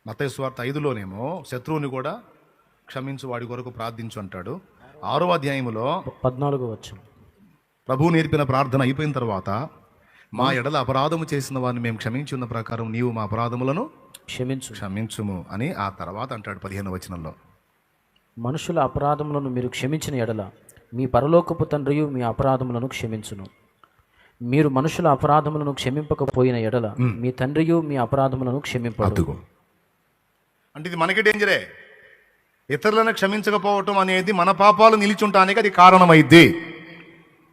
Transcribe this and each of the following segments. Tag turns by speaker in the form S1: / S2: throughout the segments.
S1: మత్తయి సువార్త 5లోనేమో శత్రువుని కూడా క్షమించు, వాడి కొరకు ప్రార్థించు అంటాడు. 6వ అధ్యాయములో
S2: 14
S1: ప్రభువు నేర్పిన ప్రార్థన అయిపోయిన తర్వాత, మా ఎడల అపరాధము చేసిన వారిని మేము క్షమించి ఉన్న ప్రకారం నీవు మా అపరాధములను క్షమించుము అని ఆ తర్వాత అంటాడు 15వ వచనంలో.
S2: మనుషుల అపరాధములను మీరు క్షమించిన ఎడల మీ పరలోకపు తండ్రియు మీ అపరాధములను క్షమించును. మీరు మనుషుల అపరాధములను క్షమింపకపోయిన ఎడల మీ తండ్రియు మీ అపరాధములను క్షమింపడు.
S1: అంటే ఇది మనకి డేంజరే. ఇతరులను క్షమించకపోవటం అనేది మన పాపాలు నిలిచుంటానికి అది కారణమైద్ది.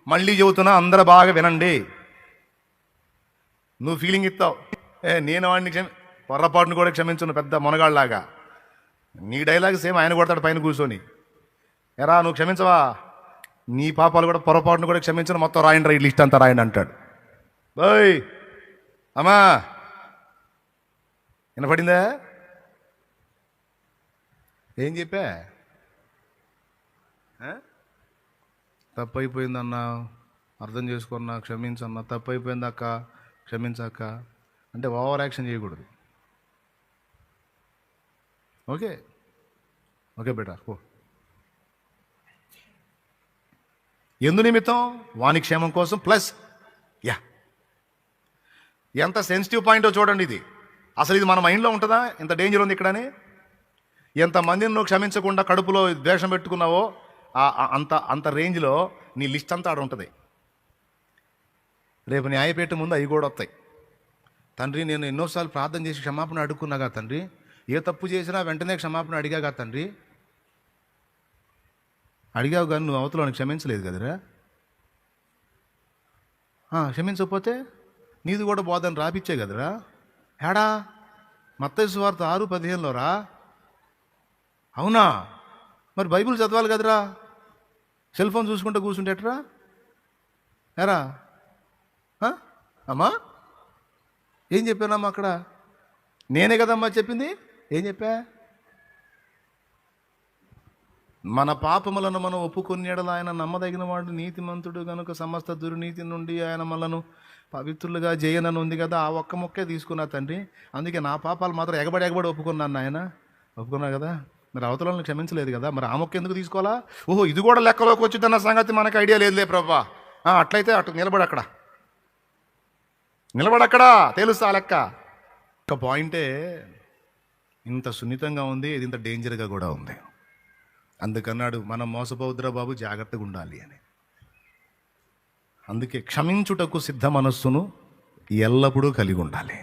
S1: మళ్ళీ చెబుతున్నా, అందరూ బాగా వినండి. నువ్వు ఫీలింగ్ ఇస్తావు, నేను వాడిని పొరపాటును కూడా క్షమించును పెద్ద మునగాళ్ళలాగా. నీ డైలాగ్ సేమ్ ఆయన కొడతాడు పైన కూర్చొని. ఎరా నువ్వు క్షమించవా, నీ పాపాలు కూడా పొరపాటును కూడా క్షమించను, మొత్తం రాయండి, రైట్ లిస్ట్ అంతా రాయండి అంటాడు. ఓయ్ అమ్మా, వినపడిందా? ఏం చెప్పా? తప్పు అయిపోయిందన్నా, అర్థం చేసుకున్నా, క్షమించన్నా. తప్పు అయిపోయింది అక్క, క్షమించక్క అంటే ఓవర్ యాక్షన్ చేయకూడదు. ఓకే ఓకే బేటా ఓ. ఎందు నిమిత్తం? వాని క్షేమం కోసం. ప్లస్ ఎంత సెన్సిటివ్ పాయింటో చూడండి ఇది. అసలు ఇది మన మైండ్లో ఉంటుందా? ఎంత డేంజర్ ఉంది ఇక్కడని. ఎంతమందిని నువ్వు క్షమించకుండా కడుపులో ద్వేషం పెట్టుకున్నావో అంత అంత రేంజ్లో నీ లిస్ట్ అంతా ఆడ ఉంటుంది. రేపు న్యాయపీఠ ముందు అవి కూడా వస్తాయి. తండ్రి, నేను ఎన్నోసార్లు ప్రార్థన చేసి క్షమాపణ అడుక్కున్నాగా తండ్రి, ఏ తప్పు చేసినా వెంటనే క్షమాపణ అడిగాగా తండ్రి. అడిగావు కానీ నువ్వు అవతలని క్షమించలేదు కదరా. క్షమించకపోతే నీది కూడా బోధన రాపిచ్చే కదరా. ఏడా? మత్తయి సువార్త 6:15లో రా. అవునా? మరి బైబిల్ చదవాలి కదరా. సెల్ ఫోన్ చూసుకుంటూ కూర్చుంటే ఎట్రా? ఎరా అమ్మా, ఏం చెప్పానమ్మా అక్కడ? నేనే కదమ్మా చెప్పింది. ఏం చెప్పా? మన పాపములను మనం ఒప్పుకొనియడల ఆయన నమ్మదగిన వాడు, నీతిమంతుడు కనుక సమస్త దుర్నీతి నుండి ఆయన మనలను పవిత్రులుగా చేయనని ఉంది కదా. ఆ ఒక్క మొక్కే తీసుకున్నా తండ్రి. అందుకే నా పాపాలు మాత్రం ఎగబడి ఒప్పుకున్నాను ఆయన. ఒప్పుకున్నా కదా. మరి అవతలను క్షమించలేదు కదా, మరి ఆ మొక్క ఎందుకు తీసుకోవాలా? ఓహో, ఇది కూడా లెక్కలోకి వచ్చిందన్న సంగతి మనకు ఐడియా లేదులే ప్రభా. అట్లయితే అటు నిలబడక్కడ తెలుస్తా లెక్క. ఒక పాయింటే ఇంత సున్నితంగా ఉంది, ఇది ఇంత డేంజర్గా కూడా ఉంది. అందుకన్నాడు, మనం మోసపోద్దురా బాబు, జాగ్రత్తగా ఉండాలి అని. అందుకే క్షమించుటకు సిద్ధ మనస్సును ఎల్లప్పుడూ కలిగి ఉండాలి.